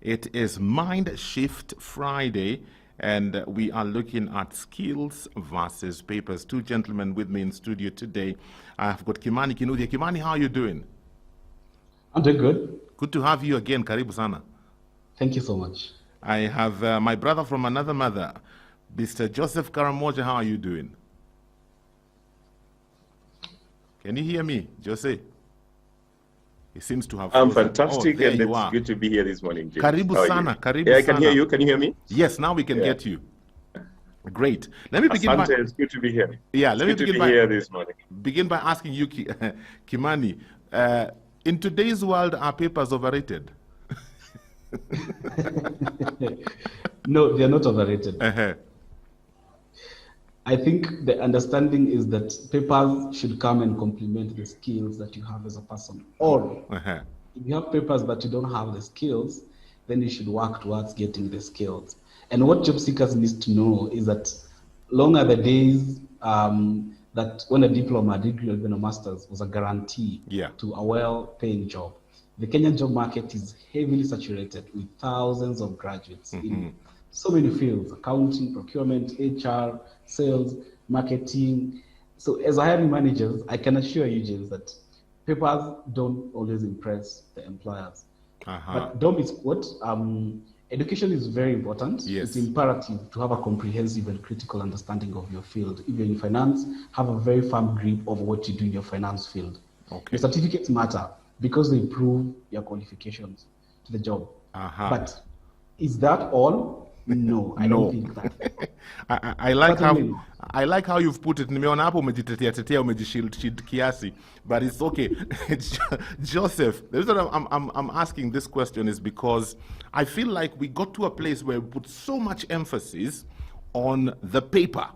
It is Mind Shift Friday, and we are looking at skills versus papers. Two gentlemen with me in studio today. I've got Kimani Kinuthia. Kimani, how are you doing? I'm doing good. Good to have you again. Karibu sana. Thank you so much. I have my brother from another mother, Mr. Joseph Karamoja. How are you doing? Can you hear me, Jose? He seems to have I'm frozen. fantastic, and it's good to be here this morning, James. Karibu sana, karibu yeah, I sana. can hear you. Can you hear me? Yes, now we can get you. Great. Let me begin Asante, it's good to be here. Yeah, it's let me good begin to be by here this morning. Begin by asking you, Kimani, in today's world, are papers overrated? No, they're not overrated. I think the understanding is that papers should come and complement the skills that you have as a person. Or if you have papers but you don't have the skills, then you should work towards getting the skills. And what job seekers need to know is that long are the days that when a diploma, a degree, or even a master's was a guarantee to a well-paying job. The Kenyan job market is heavily saturated with thousands of graduates in so many fields: accounting, procurement, HR, sales, marketing. So as a hiring manager, I can assure you, James, that papers don't always impress the employers. But don't misquote, education is very important. Yes. It's imperative to have a comprehensive and critical understanding of your field. Even in finance, have a very firm grip of what you do in your finance field. Your certificates matter because they prove your qualifications to the job. But is that all? No, I don't think that. I like how you've put it. Nimeona hapo umejitetea umejishield kiasi, but it's okay. Joseph, the reason I'm asking this question is because I feel like we got to a place where we put so much emphasis on the paper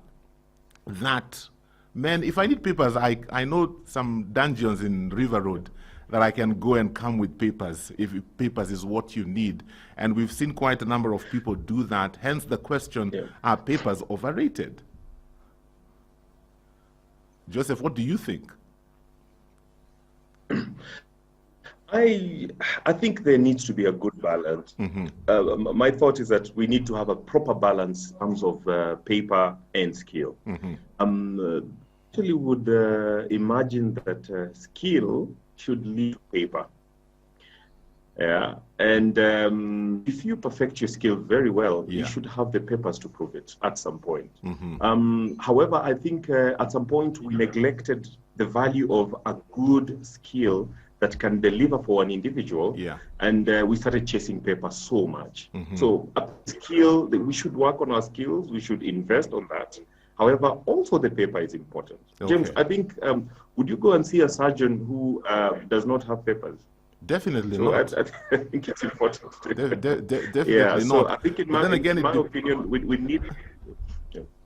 that, man, if I need papers, I know some dungeons in River Road that I can go and come with papers, if papers is what you need. And we've seen quite a number of people do that. Hence the question, are papers overrated? Joseph, what do you think? I think there needs to be a good balance. My thought is that we need to have a proper balance in terms of paper and skill. Actually would imagine that skill should lead to paper. And if you perfect your skill very well, you should have the papers to prove it at some point. However, I think at some point we neglected the value of a good skill that can deliver for an individual, and we started chasing paper so much. So a skill, we should work on our skills, we should invest on that. However, also the paper is important. James, I think, would you go and see a surgeon who does not have papers? Definitely not. I think it's important. Definitely not. So I think in my opinion, we need...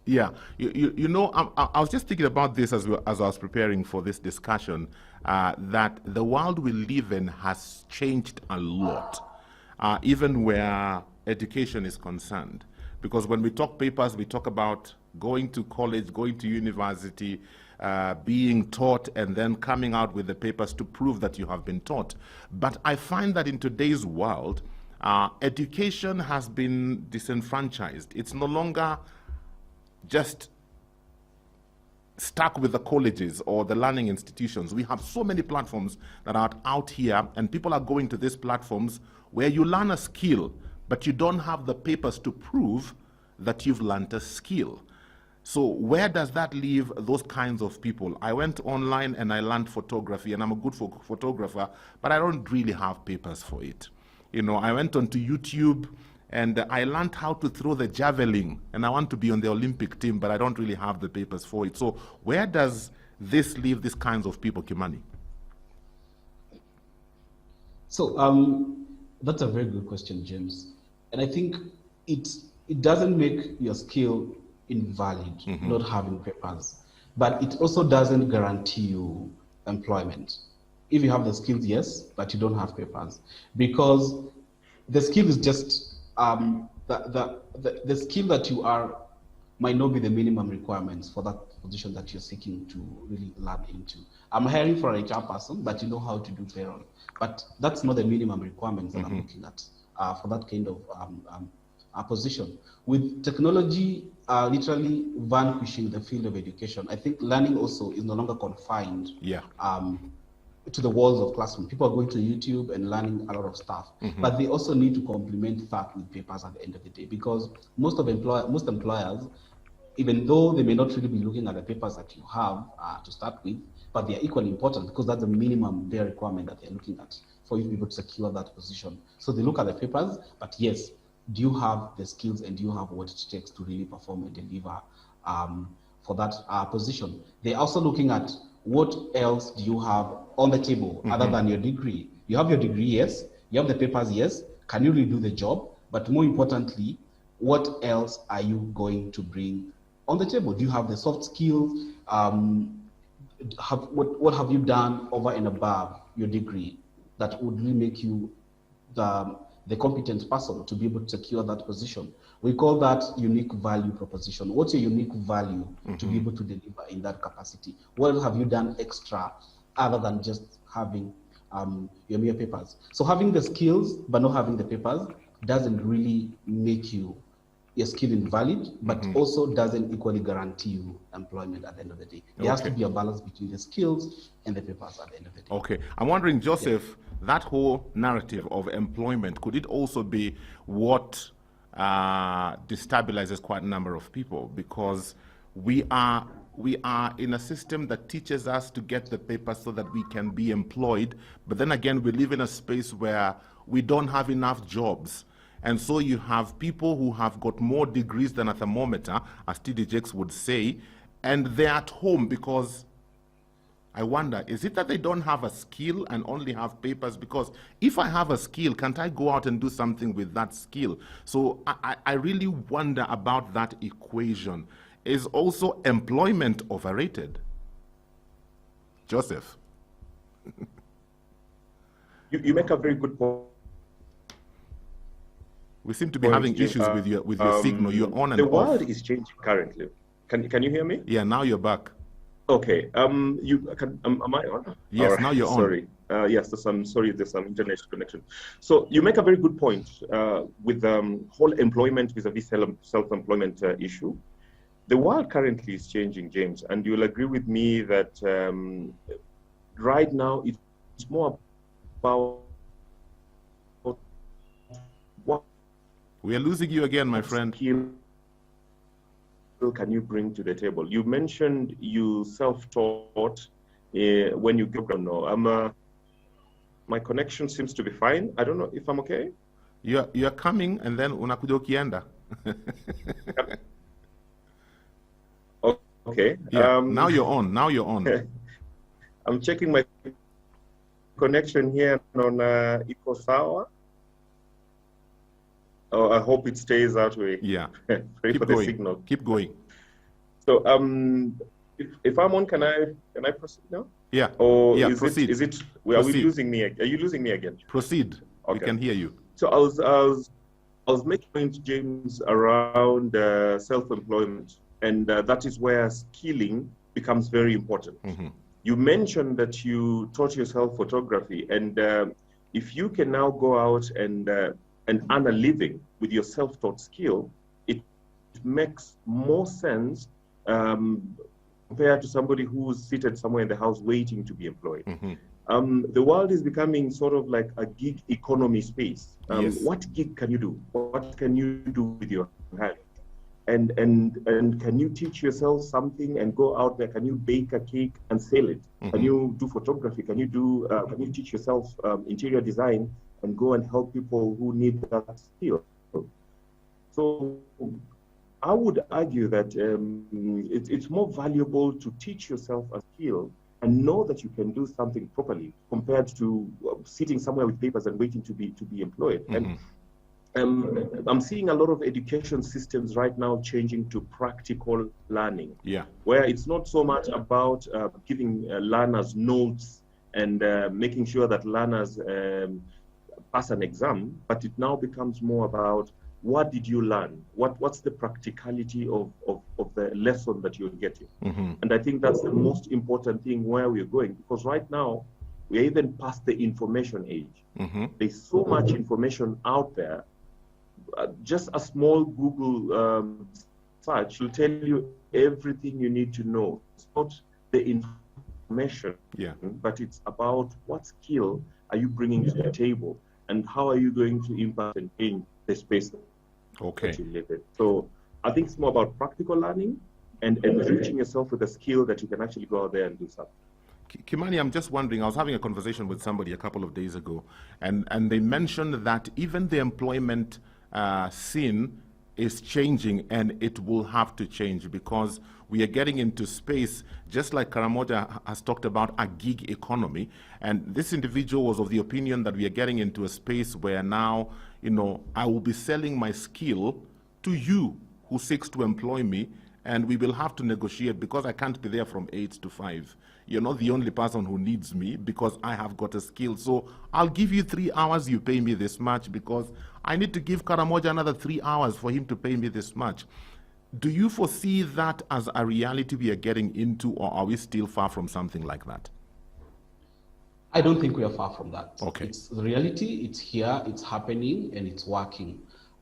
You know, I was just thinking about this as I was preparing for this discussion, that the world we live in has changed a lot, even where education is concerned. Because when we talk papers, we talk about going to college, going to university, being taught, and then coming out with the papers to prove that you have been taught. But I find that in today's world, education has been disenfranchised. It's no longer just stuck with the colleges or the learning institutions. We have so many platforms that are out here, and people are going to these platforms where you learn a skill, but you don't have the papers to prove that you've learned a skill. So where does that leave those kinds of people? I went online and I learned photography, and I'm a good photographer, but I don't really have papers for it. You know, I went onto YouTube and I learned how to throw the javelin, and I want to be on the Olympic team, but I don't really have the papers for it. So where does this leave these kinds of people, Kimani? So that's a very good question, James. And I think it doesn't make your skill invalid, not having papers, but it also doesn't guarantee you employment. If you have the skills, yes, but you don't have papers, because the skill is just the skill that you are might not be the minimum requirements for that position that you're seeking to really learn into. I'm hiring for an HR person, but you know how to do payroll. But that's not the minimum requirements that I'm looking at. for that kind of position. With technology literally vanquishing the field of education, I think learning also is no longer confined to the walls of classroom. People are going to YouTube and learning a lot of stuff, but they also need to complement that with papers at the end of the day, because most employers, even though they may not really be looking at the papers that you have to start with, but they are equally important because that's the minimum their requirement that they're looking at for you to be able to secure that position. So they look at the papers, but yes, do you have the skills and do you have what it takes to really perform and deliver for that position? They're also looking at what else do you have on the table other than your degree. You have your degree, yes. You have the papers, yes. Can you really do the job? But more importantly, what else are you going to bring on the table? Do you have the soft skills? What have you done over and above your degree that would really make you the competent person to be able to secure that position? We call that unique value proposition. What's your unique value to be able to deliver in that capacity? What have you done extra other than just having your mere papers? So having the skills but not having the papers doesn't really make you your skill invalid, but also doesn't equally guarantee you employment at the end of the day. There has to be a balance between the skills and the papers at the end of the day. Okay. I'm wondering, Joseph, that whole narrative of employment, could it also be what destabilizes quite a number of people? Because we are in a system that teaches us to get the papers so that we can be employed, but then again, we live in a space where we don't have enough jobs. And so you have people who have got more degrees than a thermometer, as TD Jakes would say, and they're at home because I wonder, is it that they don't have a skill and only have papers? Because if I have a skill, can't I go out and do something with that skill? So I really wonder about that equation. Is also employment overrated? Joseph. You make a very good point. We seem to be having issues with your signal. You're on and off. The world is changing currently. Can you hear me? Yeah, now you're back. Okay. Am I on? Yes, right. Now you're on. Sorry. Yes, there's some internet connection. So you make a very good point with the whole employment vis-a-vis self-employment issue. The world currently is changing, James, and you'll agree with me that right now it's more about what we are losing you again, my friend. Skill can you bring to the table? You mentioned you self-taught when you go. No, my connection seems to be fine. I don't know if I'm okay. You're coming and then unakuja ukienda. Okay. Yeah, now you're on. Now you're on. I'm checking my connection here on Ikosawa. Oh, I hope it stays that way. Yeah. Pray Keep for going. the signal. Keep going. So, if I'm on, can I proceed now? Yeah. Or yeah, is proceed. Are we losing me? Are you losing me again? Proceed. Okay. We can hear you. So I was making point, James, around self-employment, and that is where skilling becomes very important. You mentioned that you taught yourself photography, and if you can now go out and earn a living with your self-taught skill, it makes more sense compared to somebody who's seated somewhere in the house waiting to be employed. The world is becoming sort of like a gig economy space. Yes. What gig can you do? What can you do with your hand? And can you teach yourself something and go out there? Can you bake a cake and sell it? Can you do photography? Can you teach yourself interior design and go and help people who need that skill? So I would argue that it's more valuable to teach yourself a skill and know that you can do something properly compared to sitting somewhere with papers and waiting to be employed. And I'm seeing a lot of education systems right now changing to practical learning. Yeah. Where it's not so much about giving learners notes and making sure that learners pass an exam, but it now becomes more about what did you learn? What's the practicality of the lesson that you're getting? And I think that's the most important thing where we're going, because right now we are even past the information age. There's so much information out there. Just a small Google search will tell you everything you need to know. It's not the information, but it's about what skill are you bringing to the table, and how are you going to impact and change the space that you live in. So I think it's more about practical learning and enriching yourself with a skill that you can actually go out there and do something. Kimani, I'm just wondering, I was having a conversation with somebody a couple of days ago, and they mentioned that even the employment scene is changing, and it will have to change because we are getting into space, just like Karamoja has talked about, a gig economy. And this individual was of the opinion that we are getting into a space where now, you know, I will be selling my skill to you who seeks to employ me, and we will have to negotiate because I can't be there from 8 to 5. You're not the only person who needs me because I have got a skill. So I'll give you 3 hours, you pay me this much, because I need to give Karamoja another 3 hours for him to pay me this much. Do you foresee that as a reality we are getting into, or are we still far from something like that? I don't think we are far from that. Okay. It's the reality, it's here, it's happening, and it's working.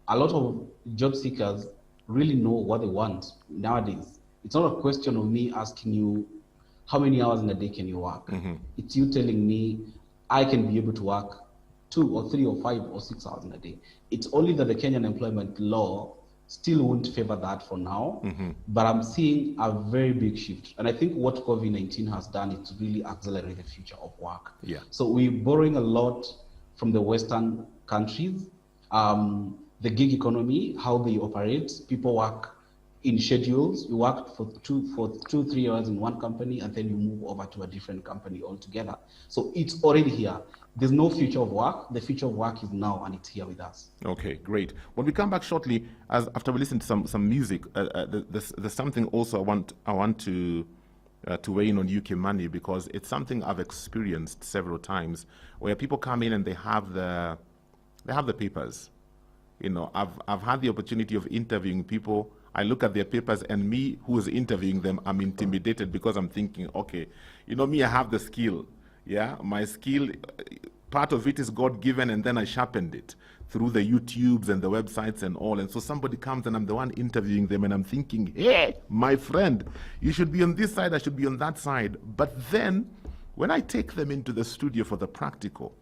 A lot of job seekers really know what they want nowadays. It's not a question of me asking you, how many hours in a day can you work? It's you telling me, I can be able to work 2 or 3 or 5 or 6 hours in a day. It's only that the Kenyan employment law still won't favor that for now, but I'm seeing a very big shift. And I think what COVID-19 has done is to really accelerate the future of work. Yeah. So we're borrowing a lot from the Western countries. The gig economy, how they operate, people work in schedules. You work for 2-3 hours in one company, and then you move over to a different company altogether. So it's already here. There's no future of work. The future of work is now, and it's here with us. Okay, great. When we come back shortly, after we listen to some music, there's something also I want to weigh in on you, Kimani, because it's something I've experienced several times, where people come in and they have the papers. You know, I've had the opportunity of interviewing people. I look at their papers, and me, who is interviewing them, I'm intimidated because I'm thinking, okay, you know, me, I have the skill. Yeah, my skill, part of it is God-given, and then I sharpened it through the YouTubes and the websites and all. And so somebody comes, and I'm the one interviewing them, and I'm thinking, hey, my friend, you should be on this side, I should be on that side. But then, when I take them into the studio for the practical,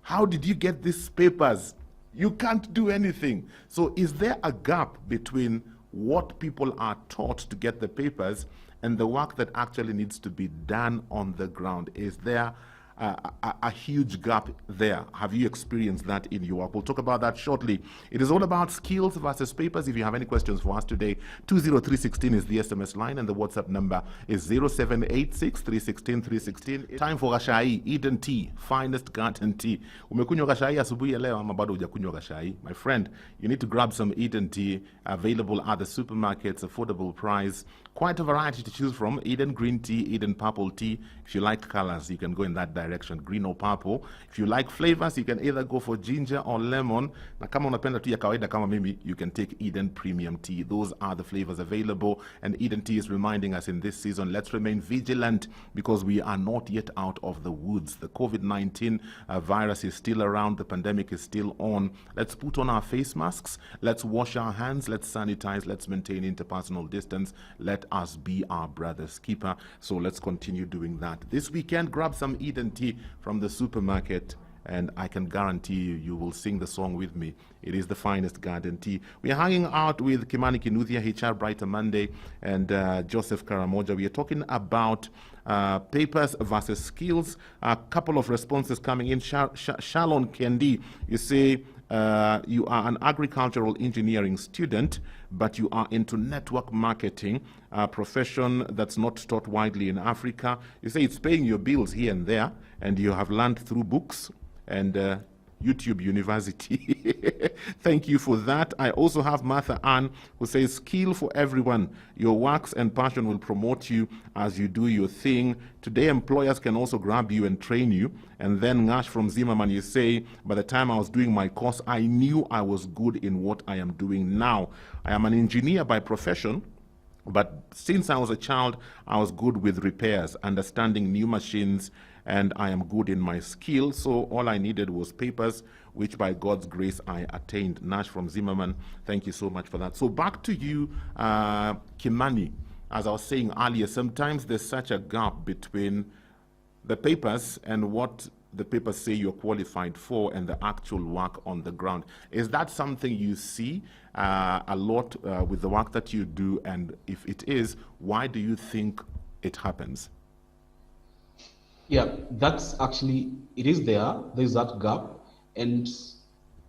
how did you get these papers? You can't do anything. So is there a gap between what people are taught to get the papers and the work that actually needs to be done on the ground? Is there a huge gap there? Have you experienced that in your work? We'll talk about that shortly. It is all about skills versus papers. If you have any questions for us today, 20316 is the SMS line, and the WhatsApp number is 0786 316 316. Time for Gashai, Eden Tea, finest garden tea. Umekunywa Gashai asubuhi ya leo ama bado hujakunywa Gashai? My friend, you need to grab some Eden Tea, available at the supermarkets, affordable price. Quite a variety to choose from. Eden green tea, Eden purple tea. If you like colors, you can go in that direction, green or purple. If you like flavors, you can either go for ginger or lemon. Na kama unapenda tu ya kawaida kama mimi, you can take Eden premium tea. Those are the flavors available, and Eden Tea is reminding us in this season, let's remain vigilant because we are not yet out of the woods. The COVID-19 virus is still around. The pandemic is still on. Let's put on our face masks. Let's wash our hands. Let's sanitize. Let's maintain interpersonal distance. Let us be our brother's keeper. So let's continue doing that. This weekend, grab some Eden Tea from the supermarket, and I can guarantee you will sing the song with me. It is the finest garden tea. We are hanging out with Kimani Kinuthia, HR Brighter Monday, and Joseph Karamoja. We are talking about papers versus skills. A couple of responses coming in. Shalon Kendi, you say, you are an agricultural engineering student, but you are into network marketing, a profession that's not taught widely in Africa. You say it's paying your bills here and there, and you have learned through books and YouTube University. Thank you for that. I also have Martha Ann, who says, skill for everyone. Your works and passion will promote you as you do your thing. Today, employers can also grab you and train you. And then Nash from Zimmerman, you say, by the time I was doing my course, I knew I was good in what I am doing now. I am an engineer by profession, But since I was a child, I was good with repairs, understanding new machines, and I am good in my skill. So all I needed was papers, which by God's grace I attained. Nash from Zimmerman, thank you so much for that. So back to you, Kimani. As I was saying earlier, sometimes there's such a gap between the papers and what the papers say you're qualified for and the actual work on the ground. Is that something you see a lot with the work that you do? And if it is, why do you think it happens? Yeah, that's actually, it is there. There's that gap. And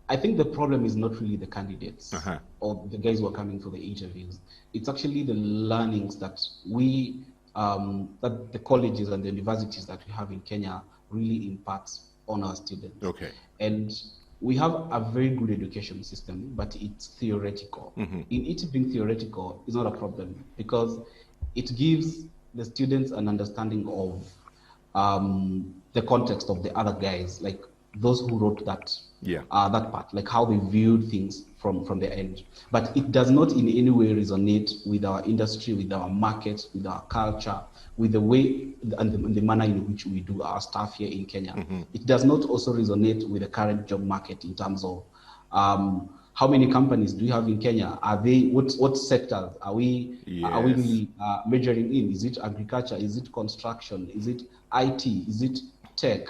I think the problem is not really the candidates or the guys who are coming for the interviews. It's actually the learnings that we, that the colleges and the universities that we have in Kenya really imparts on our students. Okay. And we have a very good education system, but it's theoretical. In it being theoretical is not a problem because it gives the students an understanding of the context of the other guys, like those who wrote that that part, like how they viewed things from the end. But it does not in any way resonate with our industry, with our market, with our culture, with the way and the manner in which we do our stuff here in Kenya. It does not also resonate with the current job market in terms of how many companies do you have in Kenya? Are they what sectors are we really measuring in? Is it agriculture? Is it construction? Is it IT? Is it tech?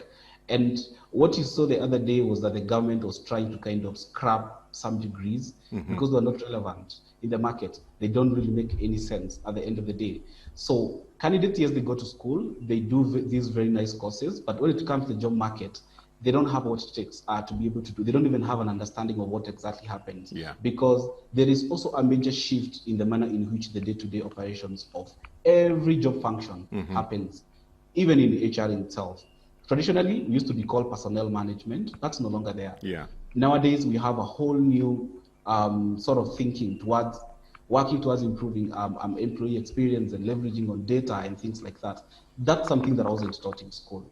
And what you saw the other day was that the government was trying to kind of scrap some degrees because they're not relevant in the market. They don't really make any sense at the end of the day. So candidates, yes, they go to school, they do these very nice courses, but when it comes to the job market, they don't have what it takes to be able to do. They don't even have an understanding of what exactly happens. Because there is also a major shift in the manner in which the day-to-day operations of every job function happens, even in HR itself. Traditionally, it used to be called personnel management. That's no longer there. Nowadays, we have a whole new sort of thinking towards working towards improving employee experience and leveraging on data and things like that. That's something that I wasn't taught in school.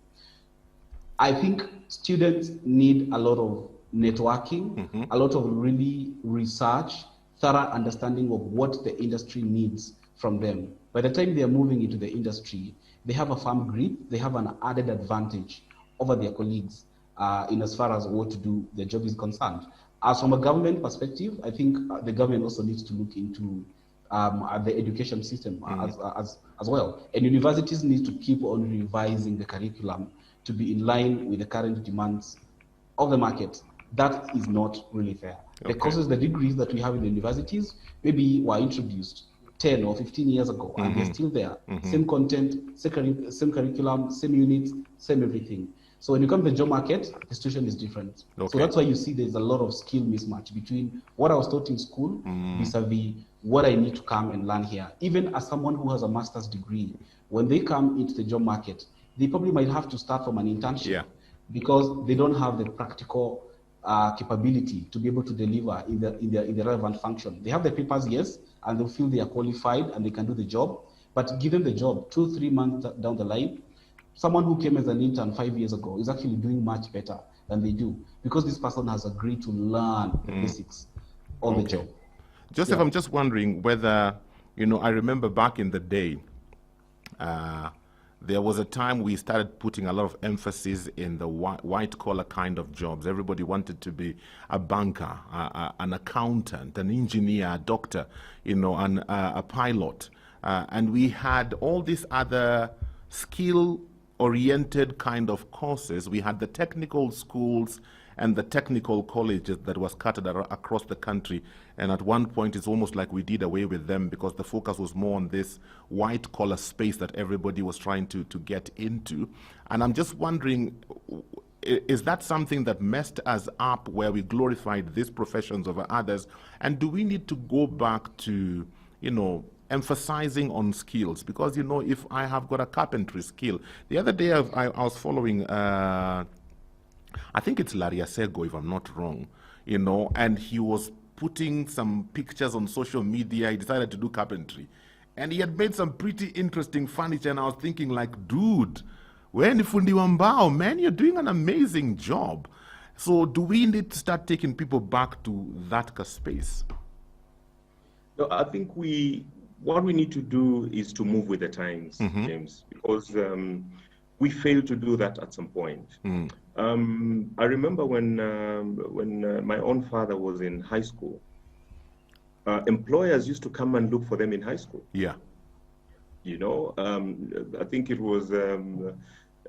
I think students need a lot of networking, a lot of really research, thorough understanding of what the industry needs from them. By the time they are moving into the industry, they have a firm grip, they have an added advantage over their colleagues in as far as what to do their job is concerned. As from a government perspective, I think the government also needs to look into the education system as well. And universities need to keep on revising the curriculum to be in line with the current demands of the market. That is not really fair. The courses, the degrees that we have in the universities maybe were introduced 10 or 15 years ago, and they're still there. Same content, same curriculum, same units, same everything. So when you come to the job market, the situation is different. So that's why you see there's a lot of skill mismatch between what I was taught in school vis-a-vis what I need to come and learn here. Even as someone who has a master's degree, when they come into the job market, they probably might have to start from an internship because they don't have the practical capability to be able to deliver in the relevant function. They have the papers, yes, and they feel they are qualified and they can do the job, but give them the job 2-3 months down the line, someone who came as an intern 5 years ago is actually doing much better than they do because this person has agreed to learn the basics on the job. Joseph, I'm just wondering whether, I remember back in the day, there was a time we started putting a lot of emphasis in the white-collar kind of jobs. Everybody wanted to be a banker, an accountant, an engineer, a doctor, a pilot. And we had all these other skill-oriented kind of courses. We had the technical schools and the technical colleges that was scattered across the country. And at one point, it's almost like we did away with them because the focus was more on this white-collar space that everybody was trying to get into. And I'm just wondering, is that something that messed us up where we glorified these professions over others? And do we need to go back to, emphasizing on skills? Because, if I have got a carpentry skill, the other day I was following I think it's Larry Asego, if I'm not wrong, and he was putting some pictures on social media. He decided to do carpentry. And he had made some pretty interesting furniture, and I was thinking like, dude, when fundi wambao, man, you're doing an amazing job. So do we need to start taking people back to that space? No, I think we what we need to do is to move with the times, James, because we failed to do that at some point. I remember when my own father was in high school, employers used to come and look for them in high school. Yeah. You know, I think it was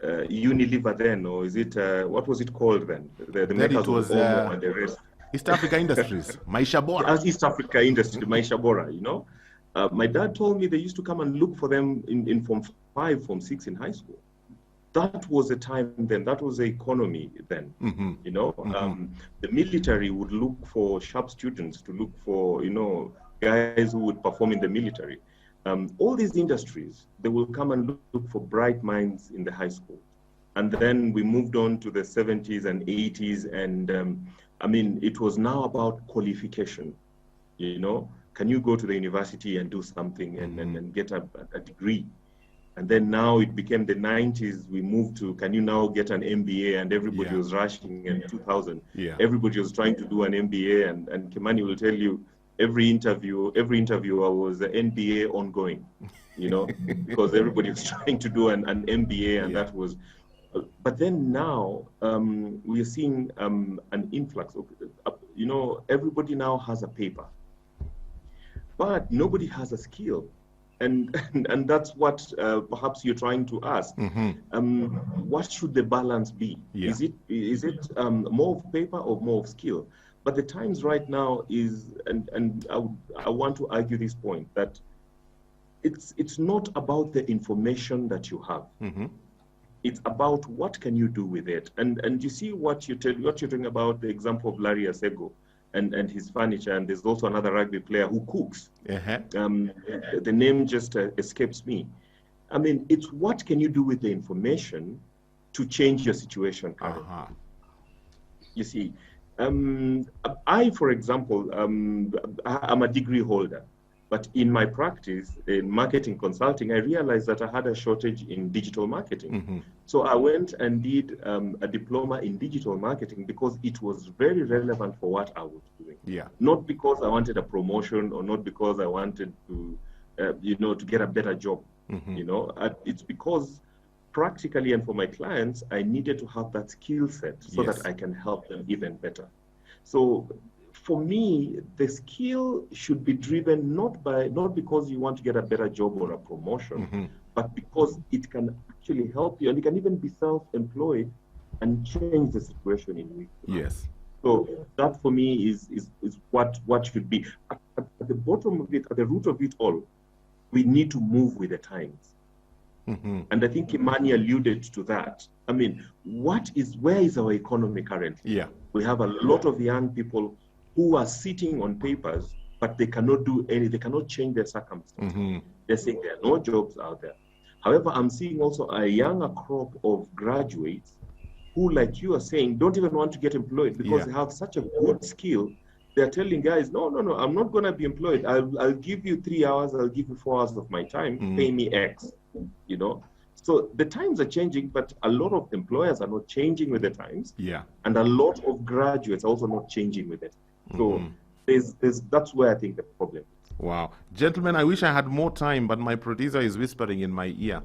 Unilever then, or is it, what was it called then? The makers of Omo and the rest. East Africa Industries, Maisha Bora. East Africa Industries, Maisha Bora, you know. My dad told me they used to come and look for them in Form 5, Form 6 in high school. That was the time then, that was the economy then, you know. The military would look for sharp students to look for, you know, guys who would perform in the military. All these industries, they will come and look for bright minds in the high school. And then we moved on to the 70s and 80s. And I mean, it was now about qualification. You know, can you go to the university and do something and get a degree? And then now it became the 90s. We moved to, can you now get an MBA? And everybody was rushing in 2000. Everybody was trying to do an MBA. And Kimani will tell you, every interviewer was the MBA ongoing, you know, because everybody was trying to do an MBA, and that was. But then now we are seeing an influx of, you know, everybody now has a paper, but nobody has a skill, and that's what perhaps you're trying to ask. What should the balance be? Is it more of paper or more of skill? But the times right now is, and I want to argue this point, that it's not about the information that you have. It's about what can you do with it. And you see what you're talking about, the example of Larry Asego and his furniture, and there's also another rugby player who cooks. The name just escapes me. I mean, it's what can you do with the information to change your situation currently. You see, I, for example, I'm a degree holder, but in my practice in marketing consulting, I realized that I had a shortage in digital marketing. So I went and did a diploma in digital marketing because it was very relevant for what I was doing. Not because I wanted a promotion or not because I wanted to, you know, to get a better job. You know, it's because practically, and for my clients, I needed to have that skill set so that I can help them even better. So for me, the skill should be driven not because you want to get a better job or a promotion, but because it can actually help you, and you can even be self-employed and change the situation in which you are. So that for me is what should be. At the bottom of it, at the root of it all, we need to move with the times. And I think Imani alluded to that. I mean, where is our economy currently? We have a lot of young people who are sitting on papers, but they cannot do anything, they cannot change their circumstances. They're saying there are no jobs out there. However, I'm seeing also a younger crop of graduates who, like you are saying, don't even want to get employed because they have such a good skill. They're telling guys, no, I'm not going to be employed. I'll give you 3 hours, I'll give you 4 hours of my time, pay me X. You know, so the times are changing, but a lot of employers are not changing with the times. And a lot of graduates are also not changing with it. So that's where I think the problem is. Wow. Gentlemen, I wish I had more time, but my producer is whispering in my ear,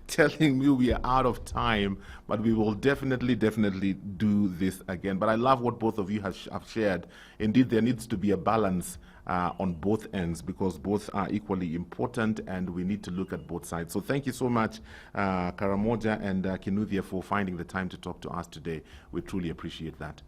telling me we are out of time, but we will definitely do this again. But I love what both of you have shared. Indeed, there needs to be a balance on both ends, because both are equally important and we need to look at both sides. So thank you so much, Karamoja and Kinuthia, for finding the time to talk to us today. We truly appreciate that.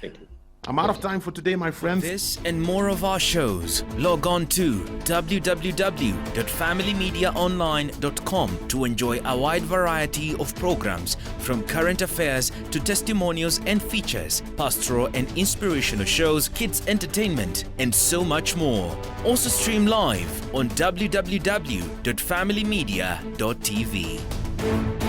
Thank you. I'm out of time for today, my friends. This and more of our shows, log on to www.familymediaonline.com to enjoy a wide variety of programs, from current affairs to testimonials and features, pastoral and inspirational shows, kids entertainment, and so much more. Also stream live on www.familymedia.tv.